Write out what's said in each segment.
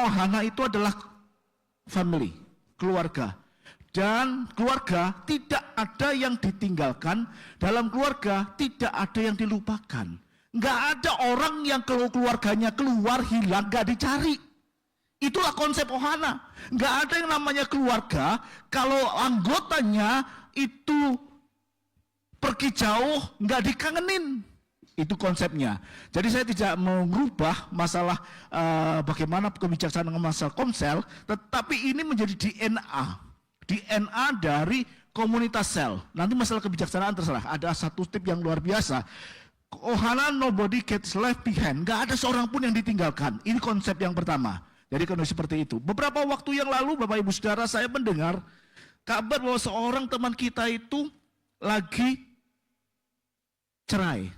Ohana itu adalah family, keluarga. Dan keluarga tidak ada yang ditinggalkan, dalam keluarga tidak ada yang dilupakan. Nggak ada orang yang kalau keluarganya keluar hilang, nggak dicari. Itulah konsep Ohana. Nggak ada yang namanya keluarga kalau anggotanya itu pergi jauh, nggak dikangenin. Itu konsepnya. Jadi saya tidak mau merubah masalah bagaimana kebijaksanaan masalah komsel, tetapi ini menjadi DNA dari komunitas sel. Nanti masalah kebijaksanaan terserah. Ada satu tip yang luar biasa. Ohana, nobody gets left behind. Nggak ada seorang pun yang ditinggalkan. Ini konsep yang pertama. Jadi kondisi seperti itu. Beberapa waktu yang lalu, Bapak Ibu Saudara, saya mendengar kabar bahwa seorang teman kita itu lagi cerai.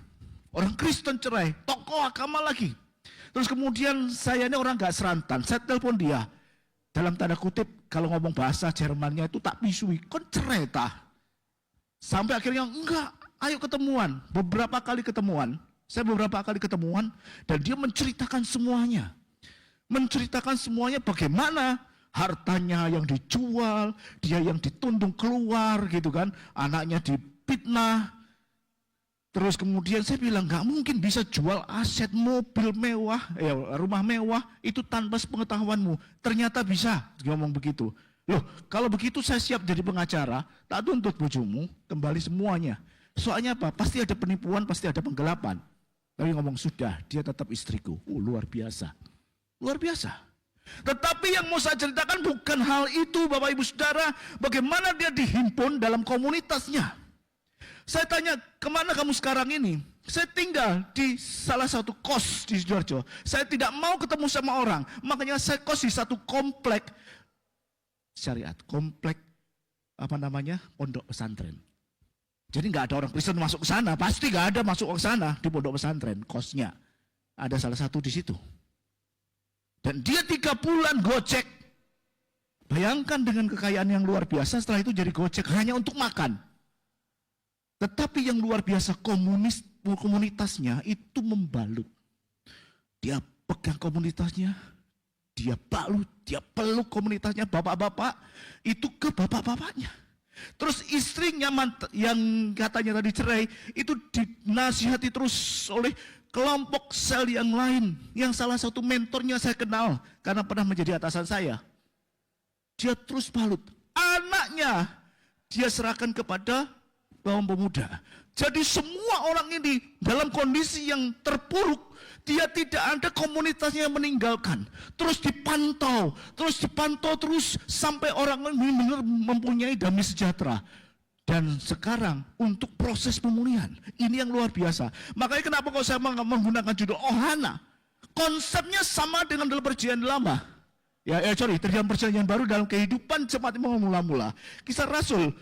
Orang Kristen cerai, tokoh agama lagi. Terus kemudian saya ini orang gak serantan, saya telepon dia. Dalam tanda kutip, kalau ngomong bahasa Jermannya itu tak pisui, kon cerai tah. Sampai akhirnya enggak, ayo ketemuan. Beberapa kali ketemuan, dan dia menceritakan semuanya. Menceritakan semuanya bagaimana hartanya yang dijual, dia yang ditundung keluar gitu kan, anaknya difitnah. Terus kemudian saya bilang, nggak mungkin bisa jual aset mobil mewah, rumah mewah, itu tanpa sepengetahuanmu. Ternyata bisa, dia ngomong begitu. Loh, kalau begitu saya siap jadi pengacara, tak tuntut bojomu, kembali semuanya. Soalnya apa? Pasti ada penipuan, pasti ada penggelapan. Tapi ngomong, sudah, dia tetap istriku. Luar biasa. Luar biasa. Tetapi yang mau saya ceritakan bukan hal itu, Bapak Ibu Saudara, bagaimana dia dihimpun dalam komunitasnya. Saya tanya, kemana kamu sekarang ini? Saya tinggal di salah satu kos di Sidoarjo. Saya tidak mau ketemu sama orang. Makanya saya kos di satu komplek syariat. Komplek, pondok pesantren. Jadi nggak ada orang Kristen masuk ke sana. Pasti nggak ada masuk ke sana di pondok pesantren. Kosnya. Ada salah satu di situ. Dan dia 3 bulan gojek. Bayangkan dengan kekayaan yang luar biasa, setelah itu jadi gojek hanya untuk makan. Tetapi yang luar biasa komunitasnya itu membalut. Dia pegang komunitasnya, dia balut, dia peluk komunitasnya, bapak-bapak, itu ke bapak-bapaknya. Terus istrinya yang katanya tadi cerai, itu dinasihati terus oleh kelompok sel yang lain. Yang salah satu mentornya saya kenal, karena pernah menjadi atasan saya. Dia terus balut. Anaknya, dia serahkan kepada kaum pemuda. Jadi semua orang ini dalam kondisi yang terpuruk, dia tidak ada komunitasnya yang meninggalkan. Terus dipantau terus sampai orang ini benar mempunyai damai sejahtera. Dan sekarang untuk proses pemulihan, ini yang luar biasa. Makanya kenapa kalau saya menggunakan judul Ohana, konsepnya sama dengan dalam perjanjian lama. Dalam perjanjian baru dalam kehidupan jemaat mula-mula. Kisah Rasul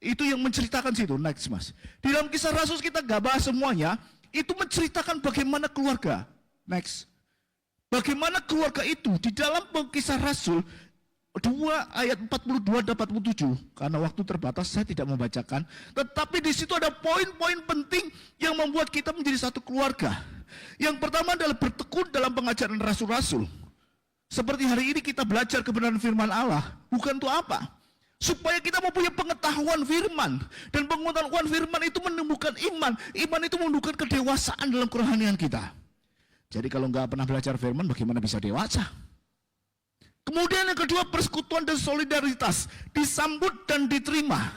itu yang menceritakan situ, next mas. Di dalam Kisah Rasul kita gak bahas semuanya, itu menceritakan bagaimana keluarga. Next. Bagaimana keluarga itu di dalam Kisah Rasul 2 ayat 42 dan 47. Karena waktu terbatas saya tidak membacakan. Tetapi di situ ada poin-poin penting yang membuat kita menjadi satu keluarga. Yang pertama adalah bertekun dalam pengajaran rasul-rasul. Seperti hari ini kita belajar kebenaran firman Allah. Bukan untuk apa? Supaya kita mempunyai pengetahuan firman. Dan pengetahuan firman itu menumbuhkan iman. Iman itu menumbuhkan kedewasaan dalam kerohanian kita. Jadi kalau nggak pernah belajar firman, bagaimana bisa dewasa? Kemudian yang kedua, persekutuan dan solidaritas. Disambut dan diterima.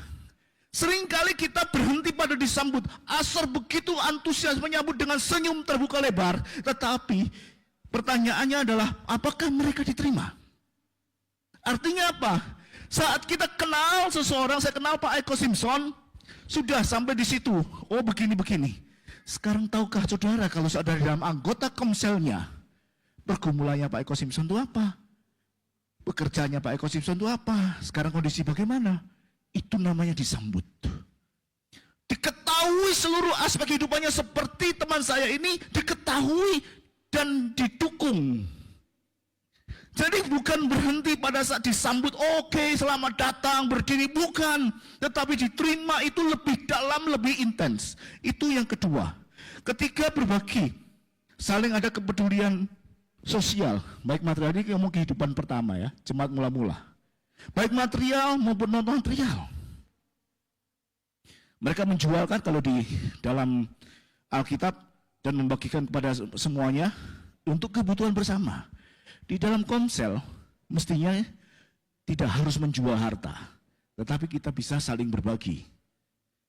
Seringkali kita berhenti pada disambut. Asor begitu antusias menyambut dengan senyum terbuka lebar. Tetapi pertanyaannya adalah, apakah mereka diterima? Artinya apa? Saat kita kenal seseorang, saya kenal Pak Eko Simpson, sudah sampai di situ. Oh begini-begini. Sekarang tahukah saudara kalau saudara dalam anggota komselnya, pergumulannya Pak Eko Simpson itu apa? Pekerjaannya Pak Eko Simpson itu apa? Sekarang kondisi bagaimana? Itu namanya disambut. Diketahui seluruh aspek kehidupannya seperti teman saya ini, diketahui dan didukung. Jadi bukan berhenti pada saat disambut, oke, selamat datang, berdiri, bukan. Tetapi diterima itu lebih dalam, lebih intens. Itu yang kedua. Ketiga, berbagi. Saling ada kepedulian sosial, baik material ini ngomong kehidupan pertama ya, jemaat mula-mula. Baik material maupun non-material. Mereka menjualkan kalau di dalam Alkitab dan membagikan kepada semuanya untuk kebutuhan bersama. Di dalam komsel mestinya tidak harus menjual harta, tetapi kita bisa saling berbagi.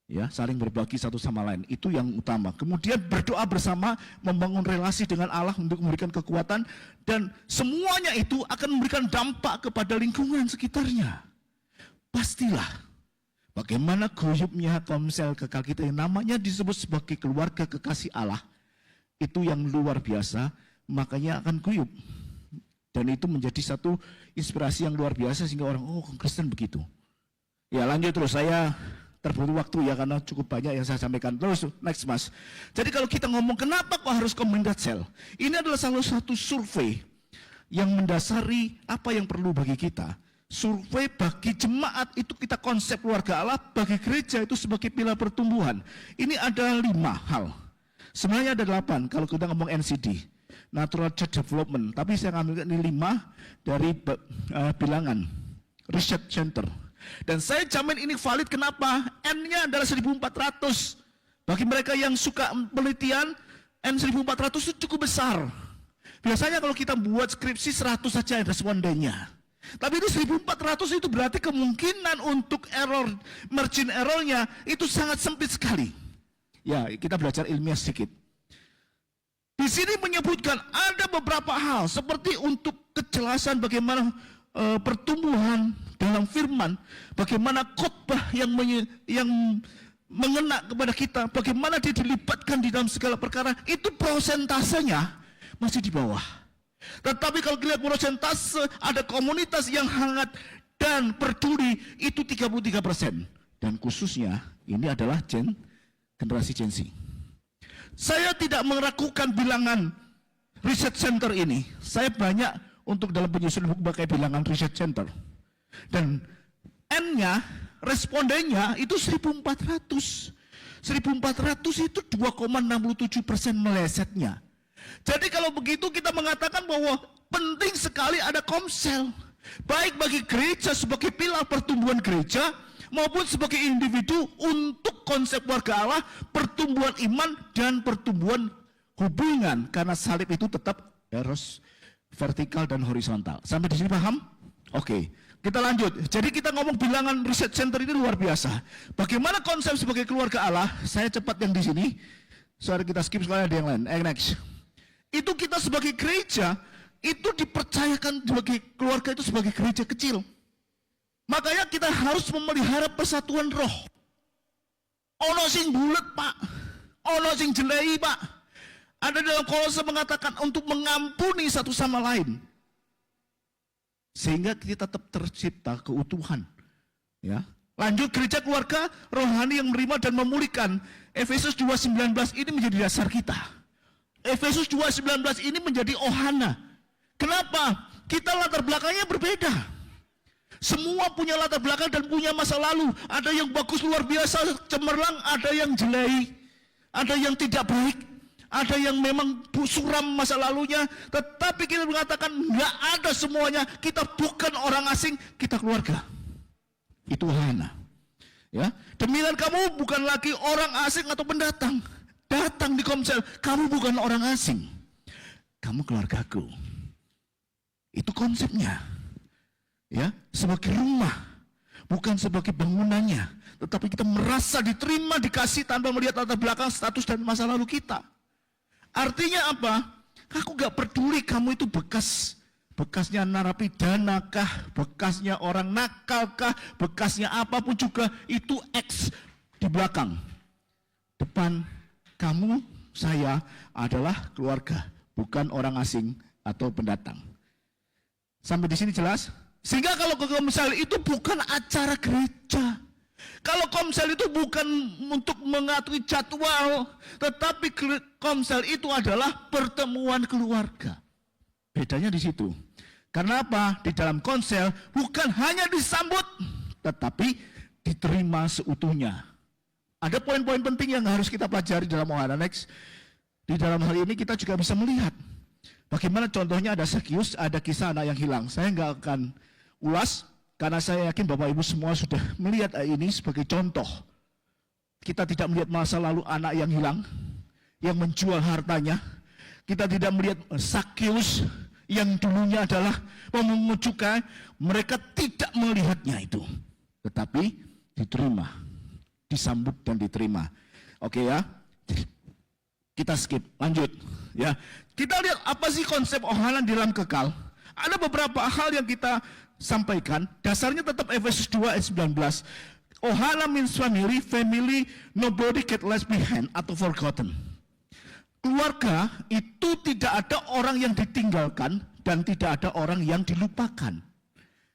Ya, saling berbagi satu sama lain, itu yang utama. Kemudian berdoa bersama, membangun relasi dengan Allah untuk memberikan kekuatan, dan semuanya itu akan memberikan dampak kepada lingkungan sekitarnya. Pastilah bagaimana guyupnya komsel kekal kita yang namanya disebut sebagai keluarga kekasih Allah, itu yang luar biasa, makanya akan guyup. Dan itu menjadi satu inspirasi yang luar biasa sehingga orang, oh Kristen begitu. Ya lanjut terus, saya terburu waktu ya karena cukup banyak yang saya sampaikan. Terus next mas. Jadi kalau kita ngomong kenapa kok harus community cell? Ini adalah salah satu survei yang mendasari apa yang perlu bagi kita. Survei bagi jemaat itu kita konsep keluarga Allah, bagi gereja itu sebagai pilar pertumbuhan. Ini ada 5 hal. Sebenarnya ada 8 kalau kita ngomong NCD, Natural Church Development. Tapi saya ngambil ini 5 dari bilangan Research Center. Dan saya jamin ini valid, kenapa? N-nya adalah 1400. Bagi mereka yang suka penelitian, N 1400 itu cukup besar. Biasanya kalau kita buat skripsi 100 saja respondennya. Tapi itu 1400 itu berarti kemungkinan untuk error, margin errornya itu sangat sempit sekali. Ya, kita belajar ilmiah sedikit. Di sini menyebutkan ada beberapa hal seperti untuk kejelasan bagaimana pertumbuhan dalam firman, bagaimana khotbah yang mengena kepada kita, bagaimana dia dilibatkan di dalam segala perkara, itu prosentasenya masih di bawah. Tetapi kalau lihat prosentase, ada komunitas yang hangat dan peduli, itu 33%. Dan khususnya ini adalah generasi Gen Z. Saya tidak meragukan bilangan Research Center ini. Saya banyak untuk dalam penyusunan buku pakai bilangan Research Center. Dan N-nya, respondennya itu 1400. 1400 itu 2,67% melesetnya. Jadi kalau begitu kita mengatakan bahwa penting sekali ada komsel. Baik bagi gereja sebagai pilar pertumbuhan gereja, maupun sebagai individu untuk konsep keluarga Allah, pertumbuhan iman dan pertumbuhan hubungan. Karena salib itu tetap harus vertikal dan horizontal. Sampai di sini paham? Oke, kita lanjut. Jadi kita ngomong bilangan Research Center ini luar biasa. Bagaimana konsep sebagai keluarga Allah? Saya cepat yang di sini. Sorry kita skip sekali, ada yang lain. Next. Itu kita sebagai gereja itu dipercayakan sebagai keluarga itu sebagai gereja kecil. Makanya kita harus memelihara persatuan roh. Ono sing bulet pak, ono sing jelei pak. Ada dalam Kolose mengatakan untuk mengampuni satu sama lain. Sehingga kita tetap tercipta keutuhan. Ya. Lanjut, gereja keluarga rohani yang menerima dan memulihkan. Efesus 2:19 ini menjadi dasar kita. Efesus 2:19 ini menjadi ohana. Kenapa? Kita latar belakangnya berbeda. Semua punya latar belakang dan punya masa lalu. Ada yang bagus luar biasa, cemerlang, ada yang jelek, ada yang tidak baik, ada yang memang suram masa lalunya. Tetapi kita mengatakan nggak ada semuanya. Kita bukan orang asing, kita keluarga. Itu ohana. Ya, demikian kamu bukan lagi orang asing atau pendatang. Datang di komsel, kamu bukan orang asing. Kamu keluargaku. Itu konsepnya. Ya, sebagai rumah, bukan sebagai bangunannya, tetapi kita merasa diterima, dikasih tanpa melihat latar belakang, status dan masa lalu kita. Artinya apa? Aku gak peduli kamu itu bekasnya narapidana kah, bekasnya orang nakal kah, bekasnya apapun juga, itu X di belakang. Depan kamu, saya adalah keluarga, bukan orang asing atau pendatang. Sampai di sini jelas? Sehingga kalau ke komsel itu bukan acara gereja. Kalau komsel itu bukan untuk mengatur jadwal, tetapi komsel itu adalah pertemuan keluarga. Bedanya di situ. Karena apa? Di dalam komsel bukan hanya disambut, tetapi diterima seutuhnya. Ada poin-poin penting yang harus kita pelajari dalam ohana. Next. Di dalam hal ini kita juga bisa melihat Bagaimana contohnya ada Zakius, ada kisah anak yang hilang. Saya nggak akan ulas, karena saya yakin Bapak Ibu semua sudah melihat ini sebagai contoh. Kita tidak melihat masa lalu anak yang hilang, yang menjual hartanya. Kita tidak melihat Zakius yang dulunya adalah pemungut cukai. Mereka tidak melihatnya itu. Tetapi diterima, disambut dan diterima. Oke ya, kita skip, lanjut. Ya, kita lihat apa sih konsep Ohanan di dalam kekal. Ada beberapa hal yang kita sampaikan. Dasarnya tetap Efesus 2 ayat 19. Ohana means family, nobody get left behind atau forgotten. Keluarga itu tidak ada orang yang ditinggalkan dan tidak ada orang yang dilupakan.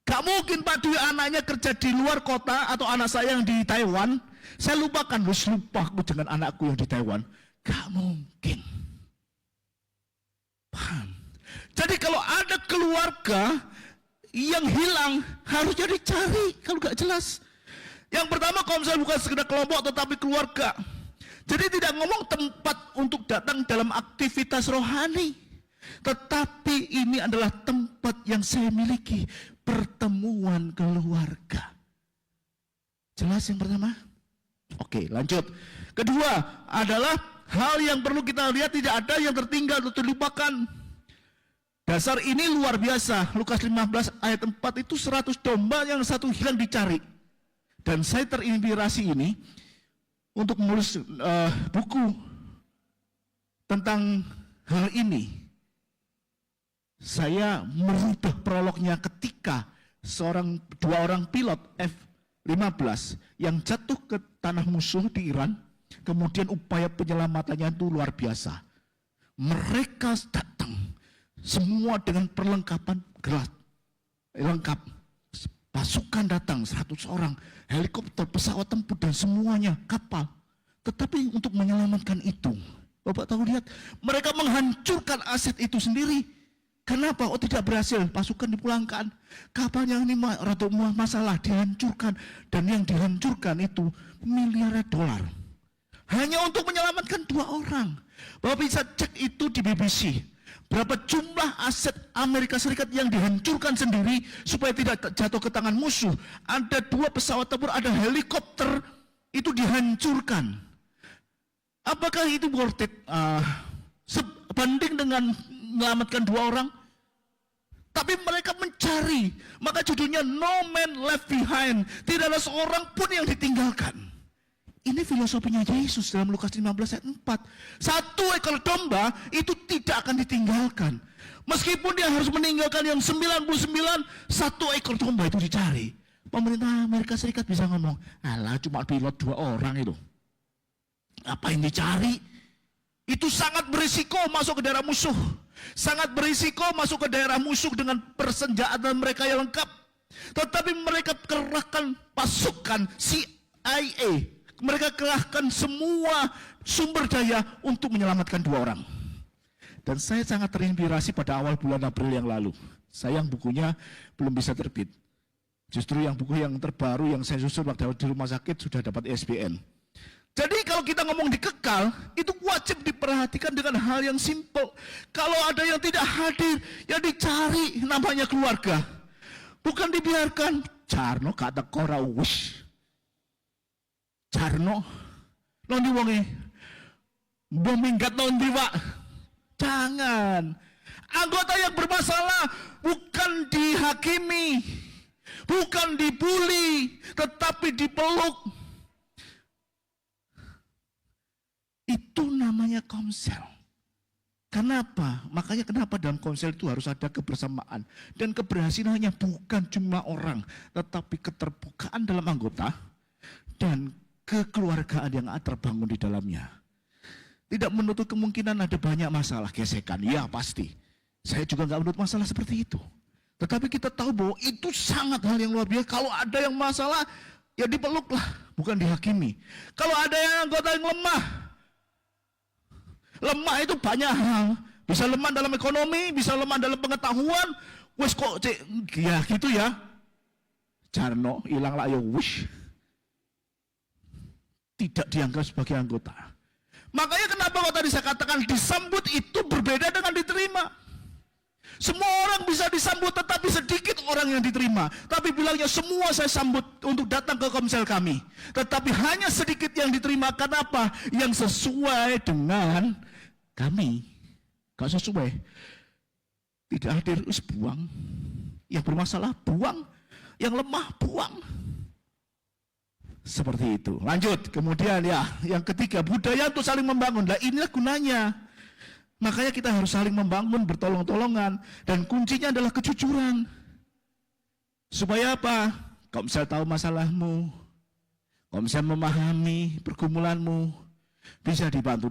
Gak mungkin Pak Dwi anaknya kerja di luar kota atau anak saya yang di Taiwan, saya lupakan, lupa aku dengan anakku yang di Taiwan. Gak mungkin. Paham? Jadi kalau ada keluarga yang hilang, harusnya dicari kalau gak jelas. Yang pertama, kalau misalnya bukan sekedar kelompok tetapi keluarga. Jadi tidak ngomong tempat untuk datang dalam aktivitas rohani, tetapi ini adalah tempat yang saya miliki, pertemuan keluarga. Jelas yang pertama? Oke, lanjut. Kedua adalah hal yang perlu kita lihat, tidak ada yang tertinggal atau terlupakan. Dasar ini luar biasa. Lukas 15 ayat 4 itu 100 domba yang satu hilang dicari. Dan saya terinspirasi ini untuk menulis buku tentang hal ini. Saya merubah prolognya ketika dua orang pilot F-15 yang jatuh ke tanah musuh di Iran. Kemudian upaya penyelamatannya itu luar biasa. Mereka datang semua dengan perlengkapan lengkap. Pasukan datang 100 orang, helikopter, pesawat tempur dan semuanya, kapal. Tetapi untuk menyelamatkan itu, Bapak tahu lihat, mereka menghancurkan aset itu sendiri. Kenapa? Oh tidak berhasil, pasukan dipulangkan. Kapalnya ini rada masalah, dihancurkan. Dan yang dihancurkan itu miliaran dolar. Hanya untuk menyelamatkan 2 orang. Bapak bisa cek itu di BBC. Berapa jumlah aset Amerika Serikat yang dihancurkan sendiri supaya tidak jatuh ke tangan musuh. Ada 2 pesawat tempur, ada helikopter, itu dihancurkan. Apakah itu worth it? Sebanding dengan menyelamatkan 2 orang? Tapi mereka mencari. Maka judulnya No Man Left Behind. Tidak ada seorang pun yang ditinggalkan. Ini filosofinya Yesus dalam Lukas 15 ayat 4. 1 ekor domba itu tidak akan ditinggalkan. Meskipun dia harus meninggalkan yang 99, 1 ekor domba itu dicari. Pemerintah Amerika Serikat bisa ngomong, alah cuma pilot 2 orang itu. Apa yang dicari? Itu sangat berisiko masuk ke daerah musuh. Sangat berisiko masuk ke daerah musuh dengan persenjataan mereka yang lengkap. Tetapi mereka kerahkan pasukan CIA. Mereka kerahkan semua sumber daya untuk menyelamatkan 2 orang. Dan saya sangat terinspirasi pada awal bulan April yang lalu. Sayang bukunya belum bisa terbit. Justru yang buku yang terbaru yang saya susun waktu di rumah sakit sudah dapat ISBN. Jadi kalau kita ngomong di kekal, itu wajib diperhatikan dengan hal yang simpel. Kalau ada yang tidak hadir, ya dicari namanya keluarga. Bukan dibiarkan, Carno kata kora wish. Carno, nondi wonge, mbok minggat nondi Pak. Jangan. Anggota yang bermasalah bukan dihakimi, bukan dibully, tetapi dipeluk. Itu namanya komsel. Kenapa? Makanya kenapa dalam komsel itu harus ada kebersamaan. Dan keberhasilannya bukan cuma orang, tetapi keterbukaan dalam anggota dan kekeluargaan yang terbangun di dalamnya. Tidak menutup kemungkinan ada banyak masalah, gesekan. Ya pasti. Saya juga nggak menutup masalah seperti itu. Tetapi kita tahu bahwa itu sangat hal yang luar biasa. Kalau ada yang masalah, ya dipeluklah, bukan dihakimi. Kalau ada yang anggota yang lemah, lemah itu banyak hal. Bisa lemah dalam ekonomi, bisa lemah dalam pengetahuan. Wes kok ya gitu ya. Carno hilang lah ya wish. Tidak dianggap sebagai anggota. Makanya kenapa kalau tadi saya katakan disambut itu berbeda dengan diterima. Semua orang bisa disambut, tetapi sedikit orang yang diterima. Tapi bilangnya semua saya sambut untuk datang ke komsel kami. Tetapi hanya sedikit yang diterima. Kenapa? Yang sesuai dengan kami. Gak sesuai. Tidak hadir, buang. Yang bermasalah, buang. Yang lemah, buang. Seperti itu. Lanjut. Kemudian ya, yang ketiga, budaya untuk saling membangun. Nah, inilah gunanya. Makanya kita harus saling membangun, bertolong-tolongan. Dan kuncinya adalah kejujuran. Supaya apa? Komsel tahu masalahmu. Komsel memahami pergumulanmu. Bisa dibantu.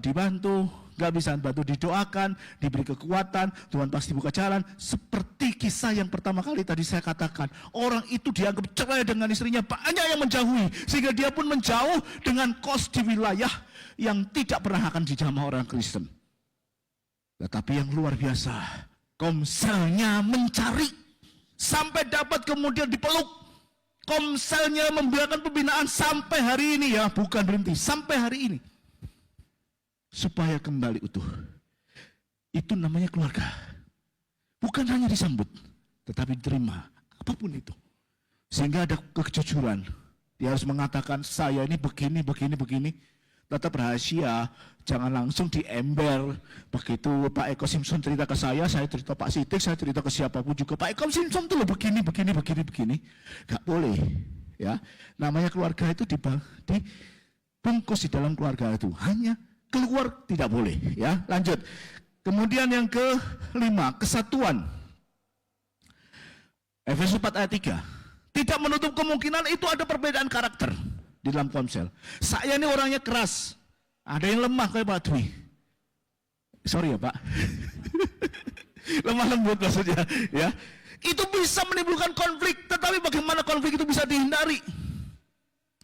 Gak bisa dibantu, didoakan, diberi kekuatan. Tuhan pasti buka jalan. Seperti kisah yang pertama kali tadi saya katakan. Orang itu dianggap cerai dengan istrinya. Banyak yang menjauhi. Sehingga dia pun menjauh dengan kos di wilayah yang tidak pernah akan dijamah orang Kristen. Tetapi yang luar biasa, komselnya mencari sampai dapat kemudian dipeluk. Komselnya membiarkan pembinaan sampai hari ini ya, bukan berhenti, sampai hari ini. Supaya kembali utuh. Itu namanya keluarga. Bukan hanya disambut, tetapi diterima, apapun itu. Sehingga ada kejujuran. Dia harus mengatakan, saya ini begini. Tetap rahasia, jangan langsung diember. Begitu Pak Eko Simpson cerita ke saya cerita Pak Sidik, saya cerita ke siapapun juga. Pak Eko Simpson tuh loh begini. Gak boleh. Ya, namanya keluarga itu dibungkus di dalam keluarga itu. Hanya keluar tidak boleh. Ya, lanjut. Kemudian yang kelima, kesatuan. Efesus 4 ayat 3. Tidak menutup kemungkinan itu ada perbedaan karakter di dalam komsel. Saya ini orangnya keras. Ada yang lemah kayak Pak Dwi. Sorry ya Pak. Lemah lembut maksudnya. Ya. Itu bisa menimbulkan konflik. Tetapi bagaimana konflik itu bisa dihindari?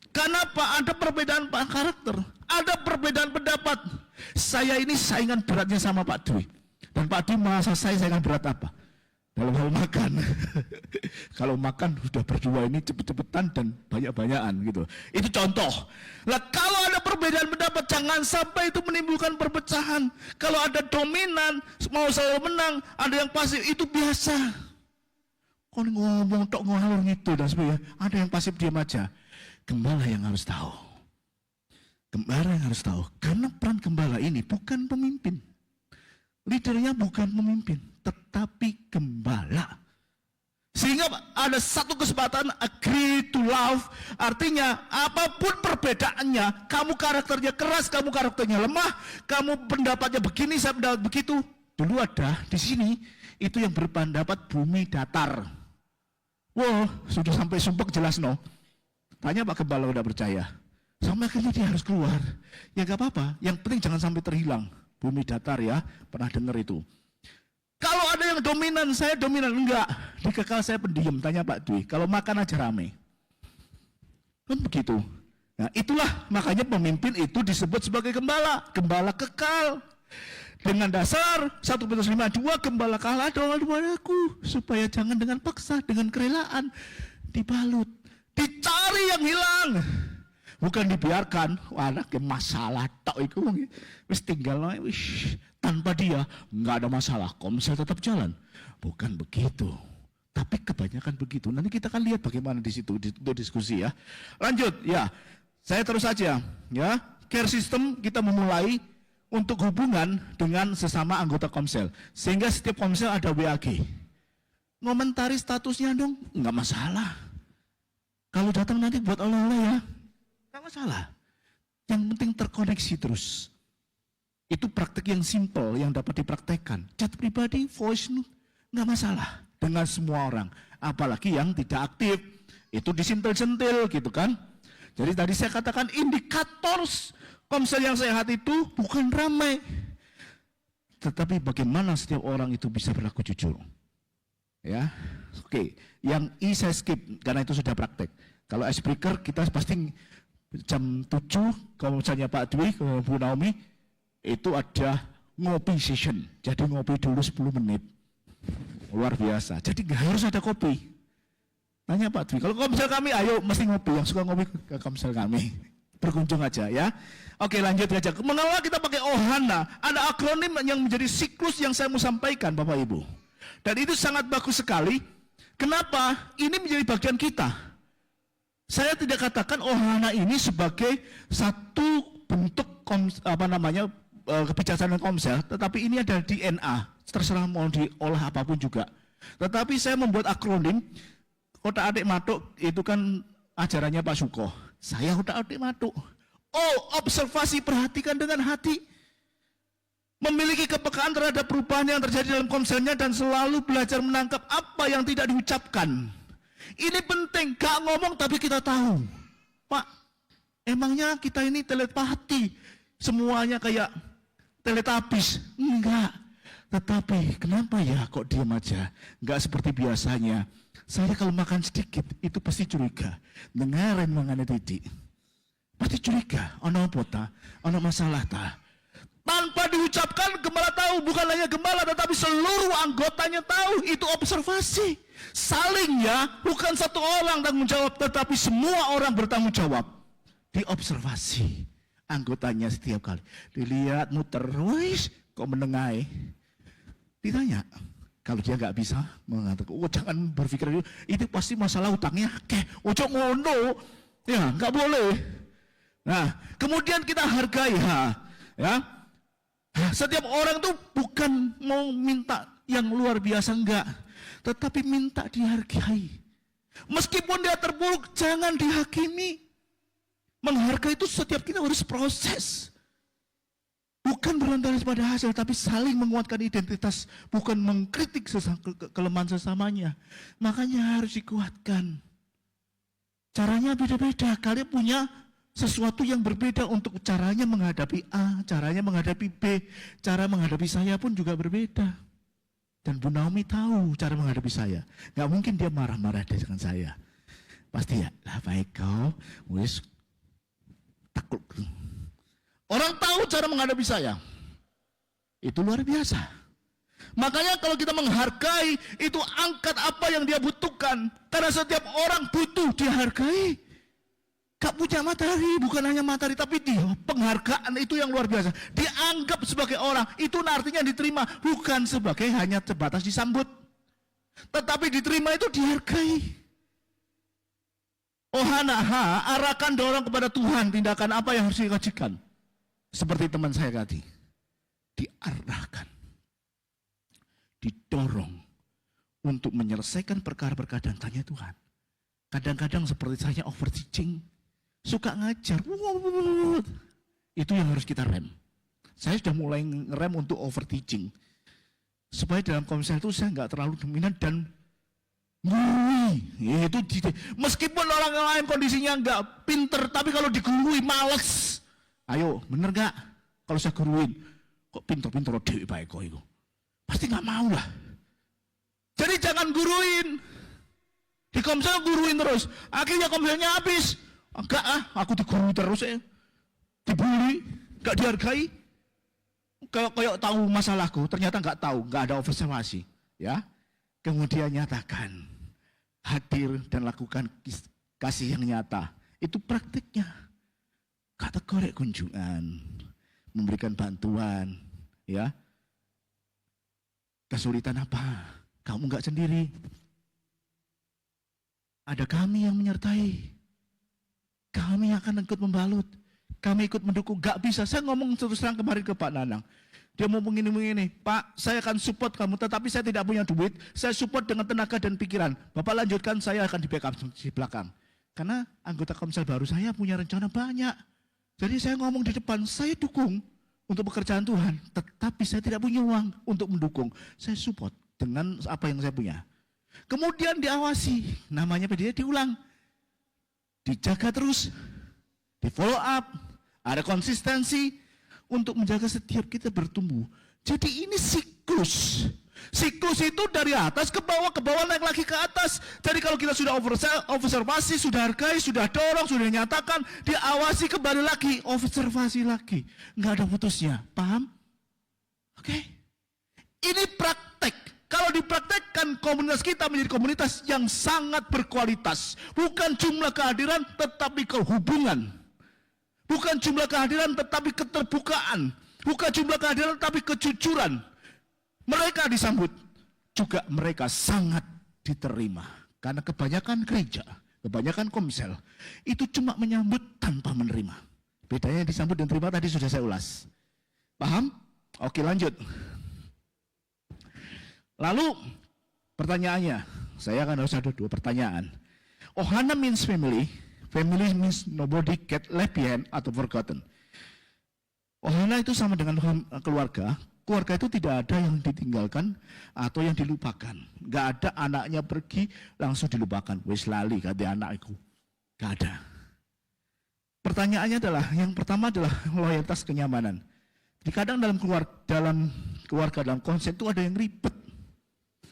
Kenapa? Ada perbedaan karakter. Ada perbedaan pendapat. Saya ini saingan beratnya sama Pak Dwi. Dan Pak Dwi merasa saya saingan berat apa? Dalam hal makan. Kalau makan sudah berdua ini cepet-cepetan dan banyak-banyakan gitu. Itu contoh. Nah, kalau ada perbedaan pendapat jangan sampai itu menimbulkan perpecahan. Kalau ada dominan mau selalu menang, ada yang pasif, itu biasa. Kau ngomong tok ngalor gitu dan sebagainya. Ada yang pasif diam aja. Gembala yang harus tahu. Gembala yang harus tahu. Karena peran gembala ini bukan pemimpin. Leadernya bukan pemimpin, tetapi gembala. Sehingga ada satu kesempatan agree to love. Artinya apapun perbedaannya, kamu karakternya keras, kamu karakternya lemah, kamu pendapatnya begini, saya pendapat begitu. Dulu ada di sini itu yang berpendapat bumi datar. Wah, sudah sampai sumpek jelas no. Tanya Pak Gembala udah percaya. Sampai akhirnya dia harus keluar. Ya gak apa-apa, yang penting jangan sampai terhilang. Bumi datar ya, pernah dengar itu. Kalau ada yang dominan, saya dominan. Enggak, di kekal saya pendiam. Tanya Pak Dwi, kalau makan aja rame. Kan begitu. Nah itulah makanya pemimpin itu disebut sebagai gembala. Gembala kekal. Dengan dasar 1 Petrus 5:2, gembala kalah padaku. Supaya jangan dengan paksa, dengan kerelaan. Dibalut. Dicari yang hilang. Bukan dibiarkan, anaknya masalah tok itu wis tinggal wis tanpa dia nggak ada masalah, komsel tetap jalan. Bukan begitu. Tapi kebanyakan begitu. Nanti kita akan lihat bagaimana di situ untuk diskusi ya. Lanjut ya. Saya terus saja ya. Care system kita memulai untuk hubungan dengan sesama anggota komsel. Sehingga setiap komsel ada WAG. Ngomentari statusnya dong, nggak masalah. Kalau datang nanti buat oleh-oleh ya. Tidak masalah. Yang penting terkoneksi terus. Itu praktek yang simple yang dapat dipraktekkan. Chat pribadi, voice note, nggak masalah dengan semua orang. Apalagi yang tidak aktif, itu disentil-sentil gitu kan. Jadi tadi saya katakan indikator komsel yang sehat itu bukan ramai. Tetapi bagaimana setiap orang itu bisa berlaku jujur. Ya, oke. Yang I saya skip karena itu sudah praktek. Kalau icebreaker kita pasti jam 7, kalau misalnya Pak Dwi, Bu Naomi, itu ada ngopi session. Jadi ngopi dulu 10 menit. Luar biasa. Jadi nggak harus ada kopi. Tanya Pak Dwi, kalau komsel kami, ayo mesti ngopi. Yang suka ngopi ke komsel kami. Berkunjung aja ya. Oke lanjut aja. Mengapa kita pakai Ohana? Ada akronim yang menjadi siklus yang saya mau sampaikan Bapak Ibu. Dan itu sangat bagus sekali. Kenapa? Ini menjadi bagian kita. Saya tidak katakan Ohana ini sebagai satu bentuk kebijaksanaan Komsel, tetapi ini ada DNA. Terserah mau diolah apapun juga. Tetapi saya membuat akronim. Otak-atik matuk itu kan ajarannya Pak Suko. Saya otak-atik matuk. Observasi, perhatikan dengan hati. Memiliki kepekaan terhadap perubahan yang terjadi dalam Komselnya dan selalu belajar menangkap apa yang tidak diucapkan. Ini penting, gak ngomong tapi kita tahu. Pak, emangnya kita ini telepati, semuanya kayak teletabis? Enggak. Tetapi kenapa ya kok diam aja? Enggak seperti biasanya. Saya kalau makan sedikit itu pasti curiga. Dengarin mengenai titik. Pasti curiga, ono apa ta? Ono masalah ta? Tanpa diucapkan, gembala tahu. Bukan hanya gembala, tetapi seluruh anggotanya tahu. Itu observasi. Saling ya, bukan satu orang tanggung jawab, tetapi semua orang bertanggung jawab. Diobservasi anggotanya setiap kali. Dilihat muter, wis, kok menengai. Ditanya, kalau dia nggak bisa mengatakan, jangan berpikir itu pasti masalah utangnya. Ojo ngono, ya nggak boleh. Nah, kemudian kita hargai, ya. Setiap orang tuh bukan mau minta yang luar biasa, enggak. Tetapi minta dihargai. Meskipun dia terpuruk, jangan dihakimi. Menghargai itu setiap kita harus proses. Bukan berlandasan pada hasil, tapi saling menguatkan identitas. Bukan mengkritik kelemahan sesamanya. Makanya harus dikuatkan. Caranya beda-beda. Kalian punya sesuatu yang berbeda untuk caranya menghadapi A, caranya menghadapi B, cara menghadapi saya pun juga berbeda. Dan Bu Naomi tahu cara menghadapi saya. Gak mungkin dia marah-marah dengan saya. Pasti ya, lah baik kau, wis takut. Orang tahu cara menghadapi saya. Itu luar biasa. Makanya kalau kita menghargai, itu angkat apa yang dia butuhkan. Karena setiap orang butuh dihargai. Gak punya matahari, bukan hanya matahari, tapi dia penghargaan itu yang luar biasa. Dianggap sebagai orang, itu artinya diterima, bukan sebagai hanya sebatas disambut. Tetapi diterima itu dihargai. Ohana, arahkan dorong kepada Tuhan, tindakan apa yang harus dikajikan. Seperti teman saya tadi, diarahkan, didorong untuk menyelesaikan perkara-perkara dan tanya Tuhan. Kadang-kadang seperti saya overteaching, suka ngajar, itu yang harus kita rem. Saya sudah mulai ngerem untuk overteaching, supaya dalam Komsel itu saya nggak terlalu dominan dan itu meskipun orang lain kondisinya nggak pinter, tapi kalau digurui males. Ayo, bener nggak? Kalau saya guruin, kok pinter-pinter dewi baik kok itu, pasti nggak mau lah. Jadi jangan guruin. Di Komsel guruin terus, akhirnya Komselnya habis. Enggak aku digurui terus ya. Dibully, enggak dihargai. Kayak tahu masalahku, ternyata enggak tahu, enggak ada observasi, ya. Kemudian nyatakan, hadir dan lakukan kasih yang nyata. Itu praktiknya. Kategori kunjungan, memberikan bantuan, ya. Kesulitan apa? Kamu enggak sendiri. Ada kami yang menyertai. Kami akan ikut membalut. Kami ikut mendukung. Gak bisa. Saya ngomong terus terang kemarin ke Pak Nanang. Dia mau begini, Pak, saya akan support kamu, tetapi saya tidak punya duit. Saya support dengan tenaga dan pikiran. Bapak lanjutkan, saya akan di backup di belakang. Karena anggota Komsel baru saya punya rencana banyak. Jadi saya ngomong di depan, saya dukung untuk pekerjaan Tuhan. Tetapi saya tidak punya uang untuk mendukung. Saya support dengan apa yang saya punya. Kemudian diawasi, namanya PDA diulang. Dijaga terus, di follow up, ada konsistensi untuk menjaga setiap kita bertumbuh. Jadi ini siklus. Siklus itu dari atas ke bawah naik lagi ke atas. Jadi kalau kita sudah observasi, sudah hargai, sudah dorong, sudah nyatakan, diawasi kembali lagi, observasi lagi. Nggak ada putusnya, paham? Oke? Ini praktek. Kalau dipraktekkan, komunitas kita menjadi komunitas yang sangat berkualitas. Bukan jumlah kehadiran, tetapi kehubungan. Bukan jumlah kehadiran, tetapi keterbukaan. Bukan jumlah kehadiran, tetapi kejujuran. Mereka disambut. juga mereka sangat diterima. Karena kebanyakan gereja, kebanyakan komsel, itu cuma menyambut tanpa menerima. Bedanya disambut dan terima tadi sudah saya ulas. Paham? Oke, lanjut. Lalu pertanyaannya, saya akan harus ada 2 pertanyaan. Ohana means family. Family means nobody get left behind atau forgotten. Ohana itu sama dengan keluarga. Keluarga itu tidak ada yang ditinggalkan atau yang dilupakan. Gak ada anaknya pergi langsung dilupakan. Wis lali kata anakku. Gak ada. Pertanyaannya adalah, yang pertama adalah loyalitas kenyamanan. Jadi kadang dalam keluarga, dalam konsep itu ada yang ribet.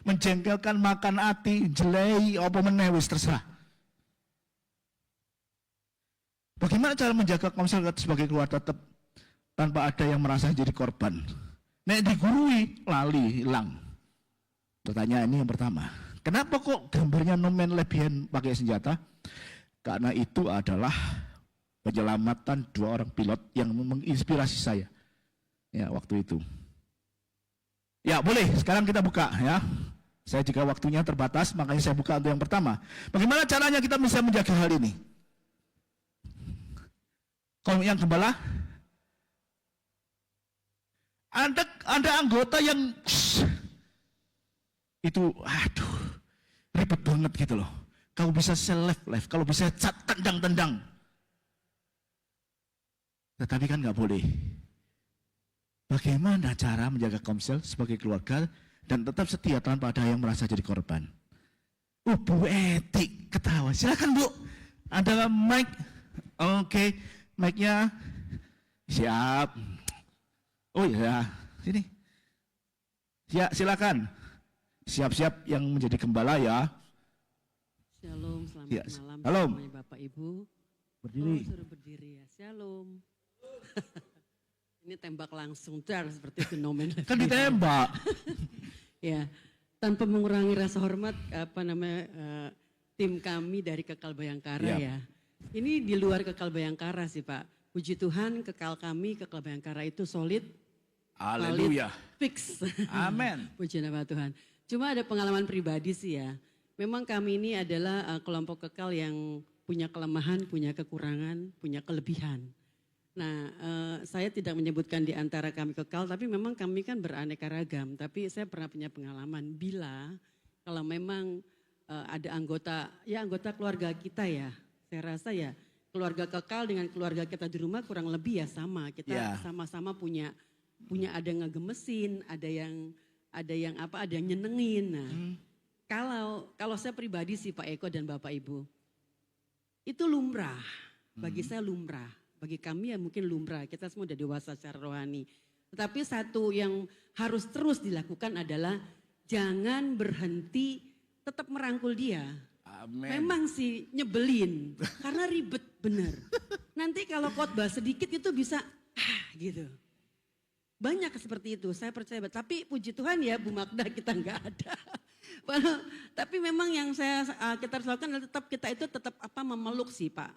Menjengkelkan, makan hati, jelai, apa meneh wis terserah. Bagaimana cara menjaga konsel sebagai keluarga tetap tanpa ada yang merasa jadi korban? Nek digurui, lali, hilang. Pertanyaan ini yang pertama. Kenapa kok gambarnya no man left behind pakai senjata? Karena itu adalah penyelamatan 2 orang pilot yang menginspirasi saya. Ya, waktu itu. Ya, boleh. Sekarang kita buka ya. Saya juga waktunya terbatas, makanya saya buka untuk yang pertama. Bagaimana caranya kita bisa menjaga hal ini? Kalau yang gembala, ada anggota yang itu, aduh, ribet banget gitu loh. Kalau bisa left, kalau bisa tendang. Tetapi kan nggak boleh. Bagaimana cara menjaga komsel sebagai keluarga dan tetap setia tanpa ada yang merasa jadi korban? Bu Eti ketawa. Silakan Bu. Ada mic. Oke, mic-nya siap. Oh ya, sini. Ya, silakan. Siap-siap yang menjadi gembala ya. Shalom, selamat Ya, malam halo. semuanya Bapak Ibu. Berdiri. Oh, suruh berdiri ya. Shalom. Ini tembak langsung, dar seperti fenomen. Kan ditembak. Ya, tanpa mengurangi rasa hormat tim kami dari Kekal Bayangkara ya. Ini di luar Kekal Bayangkara sih Pak. Puji Tuhan Kekal kami, Kekal Bayangkara itu solid. Haleluya. Fix. Amin. Puji nama Tuhan. Cuma ada pengalaman pribadi sih ya. Memang kami ini adalah kelompok Kekal yang punya kelemahan, punya kekurangan, punya kelebihan. Nah, saya tidak menyebutkan di antara kami Kekal, tapi memang kami kan beraneka ragam. Tapi saya pernah punya pengalaman bila kalau memang ada anggota keluarga kita ya, saya rasa ya keluarga Kekal dengan keluarga kita di rumah kurang lebih ya sama. Kita sama-sama punya ada yang ngegemesin, ada yang nyenengin. Nah, kalau saya pribadi sih Pak Eko dan Bapak Ibu, itu lumrah, bagi saya lumrah. Bagi kami ya mungkin lumrah, kita semua udah dewasa secara rohani. Tetapi satu yang harus terus dilakukan adalah jangan berhenti tetap merangkul dia. Amin. Memang sih nyebelin, karena ribet bener. Nanti kalau khotbah sedikit itu bisa gitu. Banyak seperti itu, saya percaya. Tapi puji Tuhan ya Bu Magda kita nggak ada. Tapi memang yang kita harus lakukan adalah kita tetap memeluk sih Pak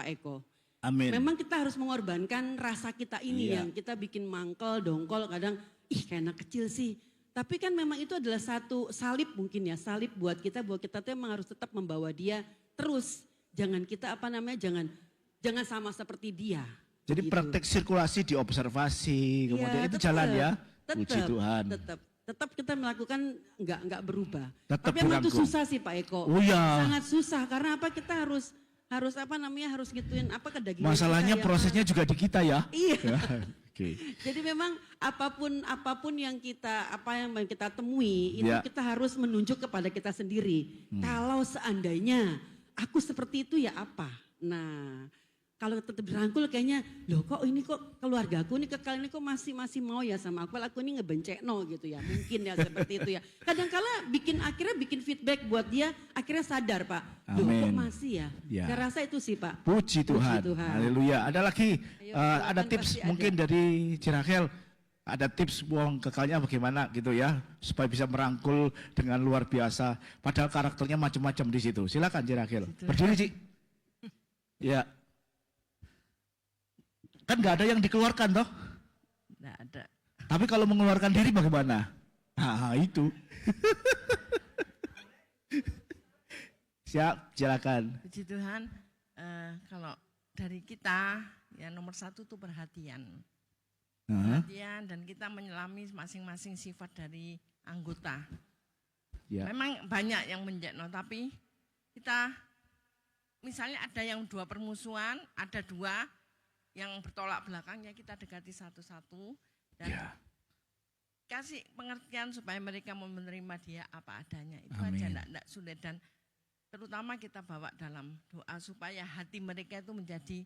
Eko. Amin. Memang kita harus mengorbankan rasa kita ini yang kita bikin mangkel, dongkol, kadang kayak anak kecil sih. Tapi kan memang itu adalah satu salib mungkin ya, salib buat kita tuh memang harus tetap membawa dia terus. Jangan kita jangan sama seperti dia. Jadi gitu. praktek sirkulasi diobservasi, kemudian itu jalan ya. Puji Tuhan. Tetap kita melakukan enggak berubah. Tetap tapi memang itu dirangkul. susah sih Pak Eko. Oh ya. Sangat susah karena apa kita harus gituin kedagingan. Masalahnya kita, prosesnya juga di kita ya. Iya. Okay. Jadi memang apapun yang kita temui itu kita harus menunjuk kepada kita sendiri. Kalau seandainya aku seperti itu ya apa? Nah, kalau tetap dirangkul kayaknya, loh kok ini kok keluargaku ini Kekal ini kok masih mau ya sama aku ini ngebencekno gitu ya. Mungkin ya seperti itu ya. Kadang-kala akhirnya bikin feedback buat dia, akhirnya sadar Pak. Loh kok masih ya? Saya rasa itu sih Pak. Puji Tuhan. Haleluya. Ada lagi, ada tips mungkin dari Cirahel. Ada tips buang Kekalnya bagaimana gitu ya. Supaya bisa merangkul dengan luar biasa. Padahal karakternya macam-macam di situ. Silakan Cirahel. Berdiri Ci. Ya. Kan nggak ada yang dikeluarkan toh? Nggak ada. Tapi kalau mengeluarkan diri bagaimana? Nah, itu. Silakan. Puji Tuhan, kalau dari kita, ya nomor satu itu perhatian. Perhatian dan kita menyelami masing-masing sifat dari anggota. Ya. Memang banyak yang menjekno, tapi kita misalnya ada yang dua permusuhan, ada dua yang bertolak belakang, ya kita dekati satu-satu dan kasih pengertian supaya mereka mau menerima dia apa adanya. Itu Amin. aja enggak sulit dan terutama kita bawa dalam doa supaya hati mereka itu menjadi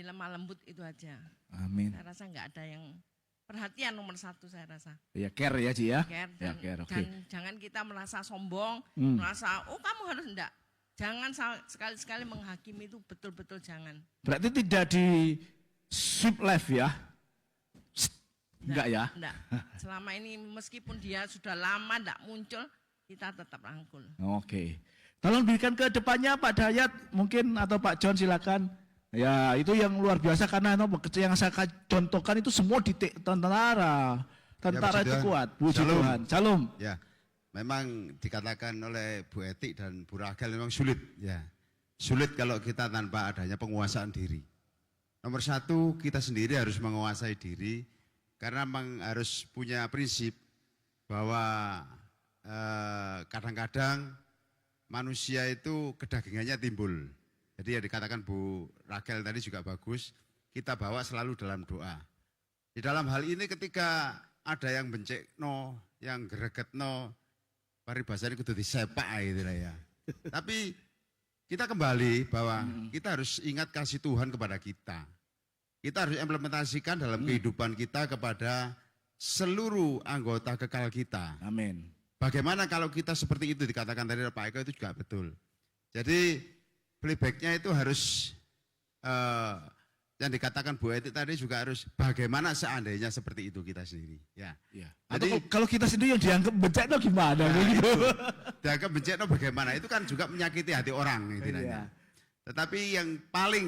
lemah lembut, itu aja. Amin. Saya rasa enggak ada yang perhatian nomor satu, saya rasa. Ya care ya Ci ya. Care Ya dan, care, oke. dan jangan kita merasa sombong, merasa oh kamu harus enggak. Jangan sekali-sekali menghakimi, itu betul-betul jangan. Berarti tidak di sweep left ya? Enggak ya? Enggak. Selama ini meskipun dia sudah lama enggak muncul, kita tetap rangkul. Oke. Tolong berikan ke depannya Pak Dayat mungkin atau Pak John silakan. Ya itu yang luar biasa karena yang saya contohkan itu semua di tentara. Tentara itu kuat. Puji Tuhan. Shalom. Ya, memang dikatakan oleh Bu Etik dan Bu Ragel memang sulit. Ya, sulit kalau kita tanpa adanya penguasaan diri. Nomor satu, kita sendiri harus menguasai diri karena memang harus punya prinsip bahwa kadang-kadang manusia itu kedagingannya timbul. Jadi yang dikatakan Bu Ragel tadi juga bagus, kita bawa selalu dalam doa. Di dalam hal ini ketika ada yang bencekno, yang gregetno, paribasane kudu disepak gitu lah ya. Tapi kita kembali bahwa kita harus ingat kasih Tuhan kepada kita. Kita harus implementasikan dalam kehidupan kita kepada seluruh anggota kekal kita. Amin. Bagaimana kalau kita seperti itu dikatakan tadi Pak Eko itu juga betul. Jadi playbacknya itu harus yang dikatakan Bu Eti tadi juga harus bagaimana seandainya seperti itu kita sendiri. Ya. Ya. Jadi Atau kalau kita sendiri yang dianggap bencana gimana? nah, Begitu. itu, dianggap bencana bagaimana itu kan juga menyakiti hati orang Iya. intinya. Tetapi yang paling